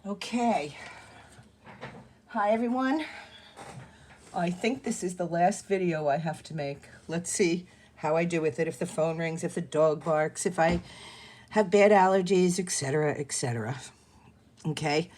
Okay. Hi, everyone. I think this is the last video I have to make. Let's see how I do with it, if the phone rings, if the dog barks, if I have bad allergies, etc., etc. Okay?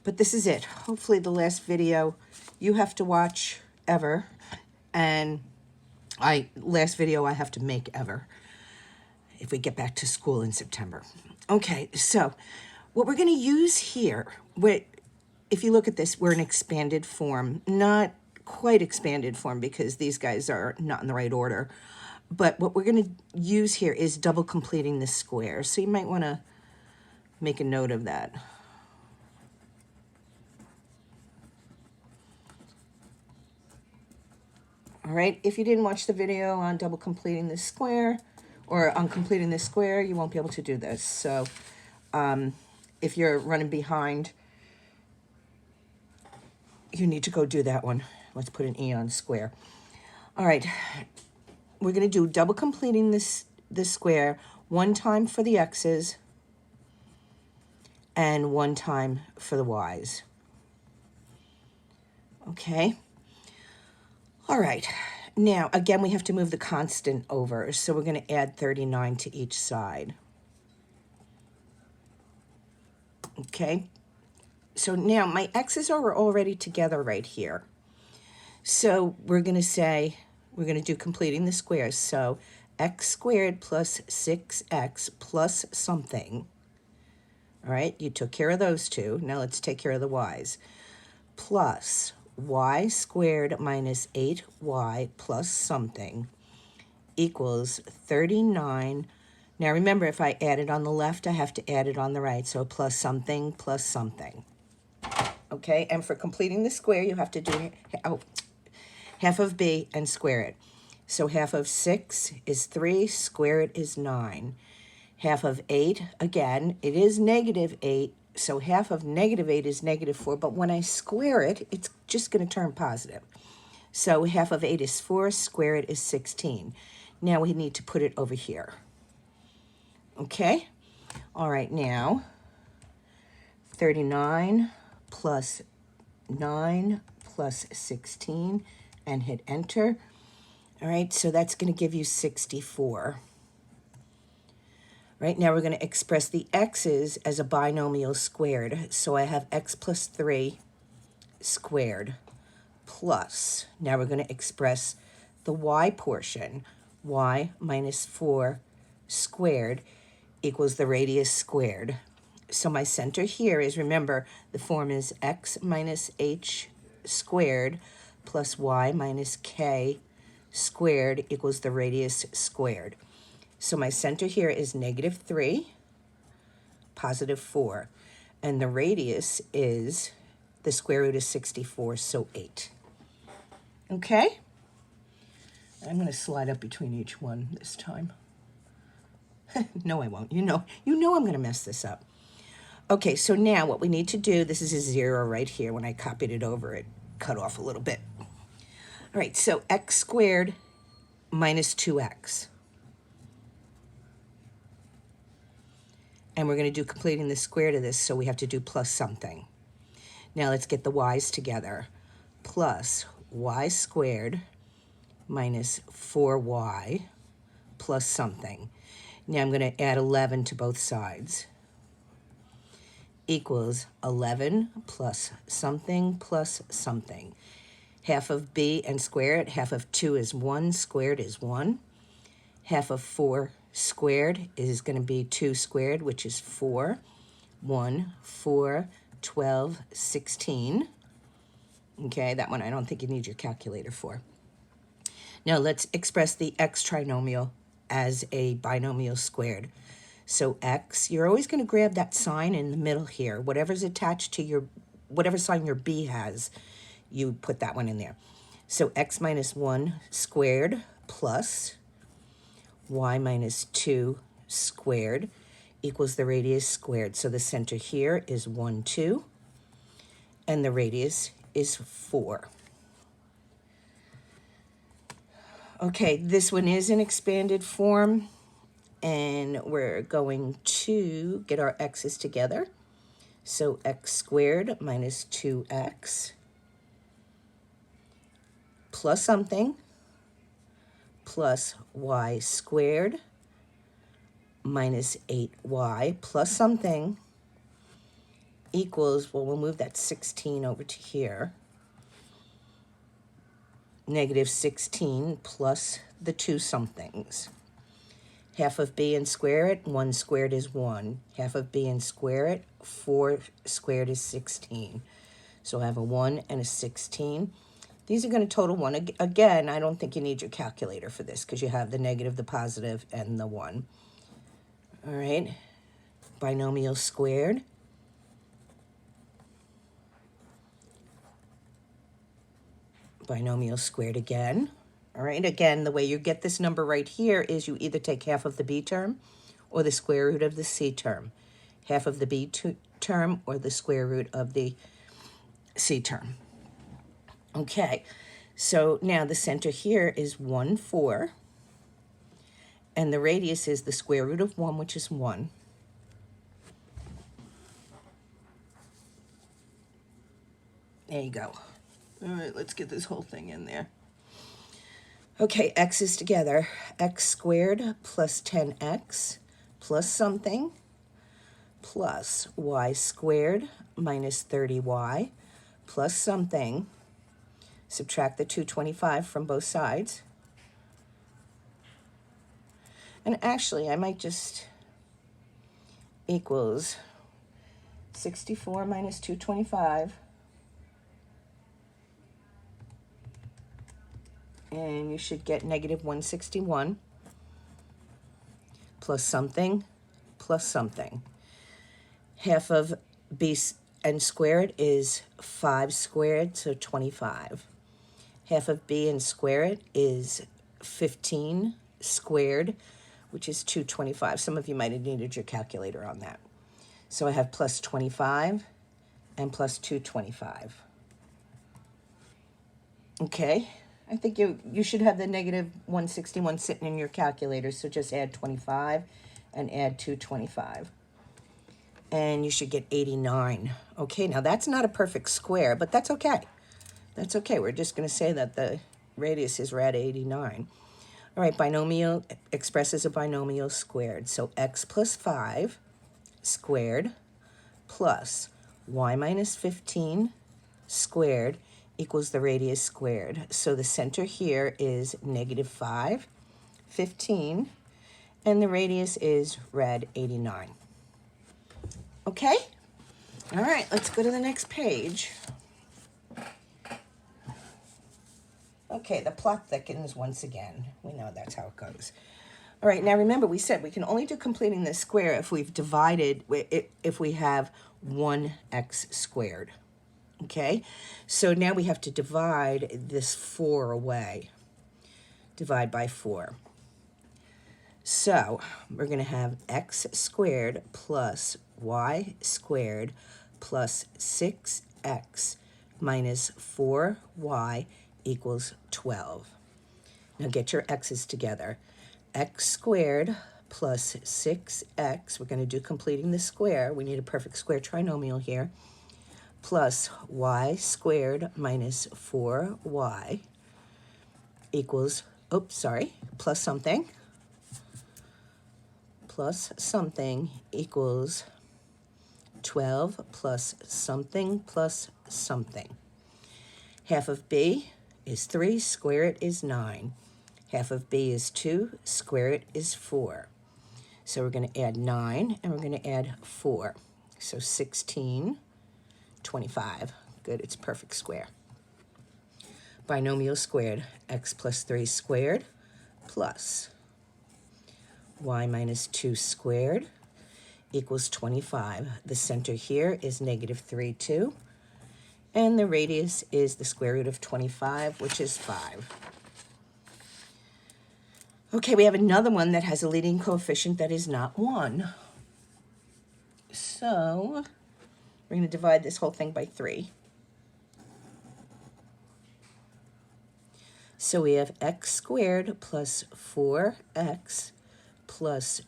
But this is it. Hopefully the last video you have to watch ever, and last video I have to make ever if we get back to school in September. Okay, so what we're going to use here, if you look at this, we're in expanded form. Not quite expanded form because these guys are not in the right order. But what we're going to use here is double completing the square. So you might want to make a note of that. All right, if you didn't watch the video on double completing the square, or on completing the square, you won't be able to do this. So if you're running behind, you need to go do that one. Let's put an E on square. All right, we're going to do double completing this square one time for the x's and one time for the y's. Okay. All right. Now, again, we have to move the constant over, so we're going to add 39 to each side. Okay. So now my x's are already together right here. So we're going to say, we're going to do completing the squares. So x squared plus 6x plus something. All right, you took care of those two. Now let's take care of the y's. Plus y squared minus 8y plus something equals 39. Now remember, if I add it on the left, I have to add it on the right. So plus something plus something. Okay, and for completing the square, you have to do half of b and square it. So half of 6 is 3, square it is 9. Half of 8, again, it is negative 8, so half of negative 8 is negative 4, but when I square it, it's just going to turn positive. So half of 8 is 4, square it is 16. Now we need to put it over here. Okay? All right, now 39 plus 9 plus 16, and hit enter. All right, so that's going to give you 64. Right, now we're going to express the x's as a binomial squared. So I have x plus 3 squared plus, now we're going to express the y portion, y minus 4 squared equals the radius squared. So my center here is, remember, the form is x minus h squared plus y minus k squared equals the radius squared. So my center here is negative 3, positive 4. And the radius is the square root of 64, so 8. Okay? I'm going to slide up between each one this time. No, I won't. You know I'm going to mess this up. Okay, so now what we need to do, this is a 0 right here. When I copied it over, it cut off a little bit. All right, so x squared minus 2x. And we're going to do completing the square to this, so we have to do plus something. Now let's get the y's together. Plus y squared minus 4y plus something. Now I'm going to add 11 to both sides. Equals 11 plus something plus something. Half of b and square it. Half of 2 is 1, squared is 1. Half of 4 squared is going to be 2 squared, which is 4. 1, 4, 12, 16. Okay, that one I don't think you need your calculator for. Now let's express the x trinomial as a binomial squared. So x, you're always going to grab that sign in the middle here. Whatever's attached to whatever sign your b has, you put that one in there. So x minus 1 squared plus y minus 2 squared equals the radius squared. So the center here is 1, 2, and the radius is 4. Okay, this one is in expanded form, and we're going to get our x's together. So x squared minus 2x plus something plus y squared minus 8y plus something equals, well, we'll move that 16 over to here, negative 16 plus the 2 somethings. Half of b and square it, 1 squared is 1. Half of b and square it, 4 squared is 16. So I have a 1 and a 16. These are going to total 1. Again, I don't think you need your calculator for this because you have the negative, the positive, and the 1. All right, binomial squared. Binomial squared again. All right, again, the way you get this number right here is you either take half of the b term or the square root of the c term. Half of the b term or the square root of the c term. Okay, so now the center here is 1, 4. And the radius is the square root of 1, which is 1. There you go. All right, let's get this whole thing in there. Okay, x's together. X squared plus 10x plus something plus y squared minus 30y plus something. Subtract the 225 from both sides. And actually, I might just equals 64 minus 225. And you should get negative 161 plus something plus something. Half of b and squared is 5 squared, so 25. Half of b and squared is 15 squared, which is 225. Some of you might have needed your calculator on that. So I have plus 25 and plus 225. Okay, I think you should have the negative 161 sitting in your calculator, so just add 25 and add 225. And you should get 89. Okay, now that's not a perfect square, but that's okay. That's okay. We're just going to say that the radius is rad 89. All right, binomial expresses a binomial squared. So x plus 5 squared plus y minus 15 squared equals the radius squared. So the center here is negative 5, 15, and the radius is rad 89. Okay? All right, let's go to the next page. Okay, the plot thickens once again. We know that's how it goes. All right, now remember we said we can only do completing this square if we've divided, if we have 1x squared. Okay, so now we have to divide this 4 away. Divide by 4. So we're going to have x squared plus y squared plus 6x minus 4y equals 12. Now get your x's together. X squared plus 6x, we're going to do completing the square. We need a perfect square trinomial here. Plus y squared minus 4y equals, plus something. Plus something equals 12 plus something plus something. Half of b is 3, square it is 9. Half of b is 2, square it is 4. So we're going to add 9 and we're going to add 4. So 16, 25. Good, it's perfect square. Binomial squared, x plus 3 squared plus y minus 2 squared equals 25. The center here is negative 3, 2. And the radius is the square root of 25, which is 5. Okay, we have another one that has a leading coefficient that is not 1. So we're going to divide this whole thing by 3. So we have x squared plus 4x plus,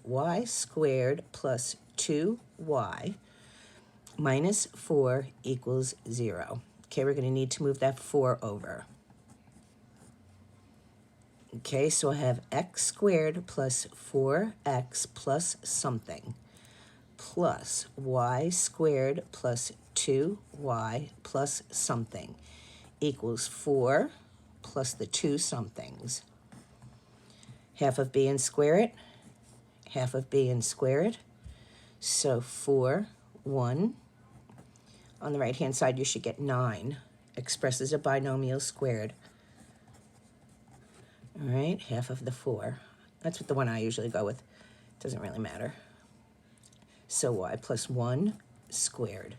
y squared plus 2y minus 4 equals 0. Okay, we're going to need to move that 4 over. Okay, so I have x squared plus 4x plus something plus y squared plus 2y plus something equals 4 plus the 2 somethings. Half of b and square it, half of b and square it. So 4, 1. On the right-hand side, you should get 9. Expresses a binomial squared. All right, half of the 4. That's what the one I usually go with. Doesn't really matter. So y plus 1 squared.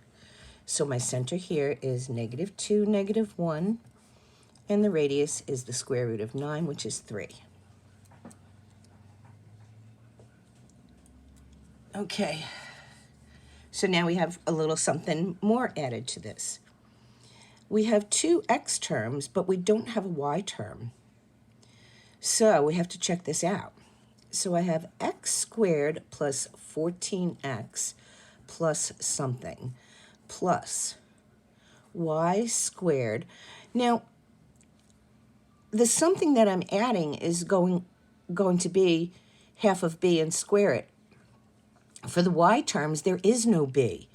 So my center here is -2, -1, and the radius is the square root of 9, which is 3. Okay, so now we have a little something more added to this. We have 2 x terms, but we don't have a y term. So we have to check this out. So I have x squared plus 14x plus something plus y squared. Now, the something that I'm adding is going to be half of b and square it. For the y terms, there is no b.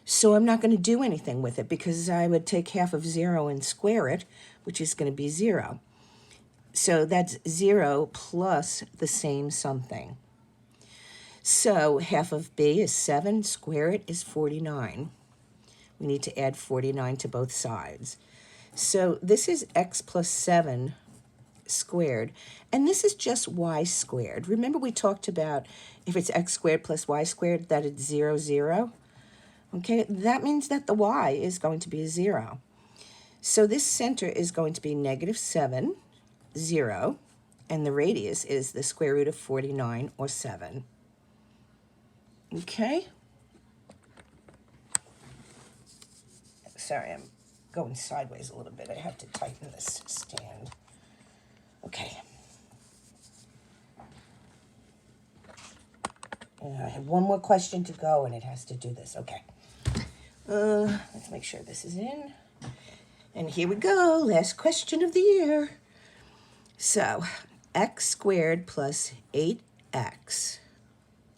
So I'm not going to do anything with it because I would take half of 0 and square it, which is going to be 0. So that's 0 plus the same something. So half of b is 7, square it is 49. We need to add 49 to both sides. So this is x plus 7 squared, and this is just y squared. Remember we talked about if it's x squared plus y squared, that it's 0, 0? Okay, that means that the y is going to be 0. So this center is going to be -7, 0, and the radius is the square root of 49, or 7. Okay? Sorry, I'm going sideways a little bit. I have to tighten this stand. Okay. I have one more question to go, and it has to do this. Okay. Let's make sure this is in. And here we go. Last question of the year. So, x squared plus 8x.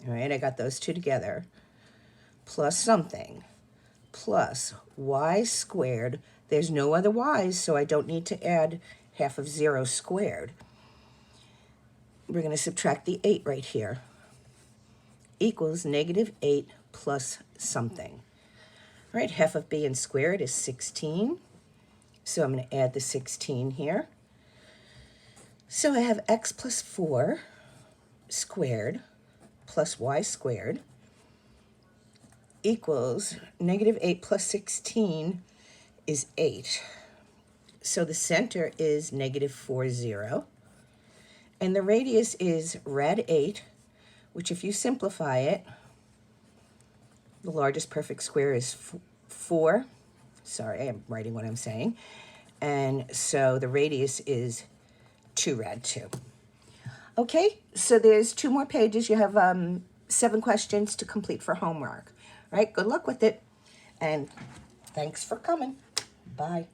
All right, I got those two together. Plus something. Plus y squared. There's no other y's, so I don't need to add half of 0 squared. We're going to subtract the 8 right here. Equals -8 plus something. All right, half of b and squared is 16. So I'm going to add the 16 here. So I have x plus 4 squared plus y squared equals -8 plus 16 is 8. So the center is -4, 0. And the radius is rad 8, which if you simplify it, the largest perfect square is 4. Sorry, I'm writing what I'm saying. And so the radius is 2 rad 2. Okay, so there's 2 more pages. You have 7 questions to complete for homework. All right, good luck with it. And thanks for coming. Bye.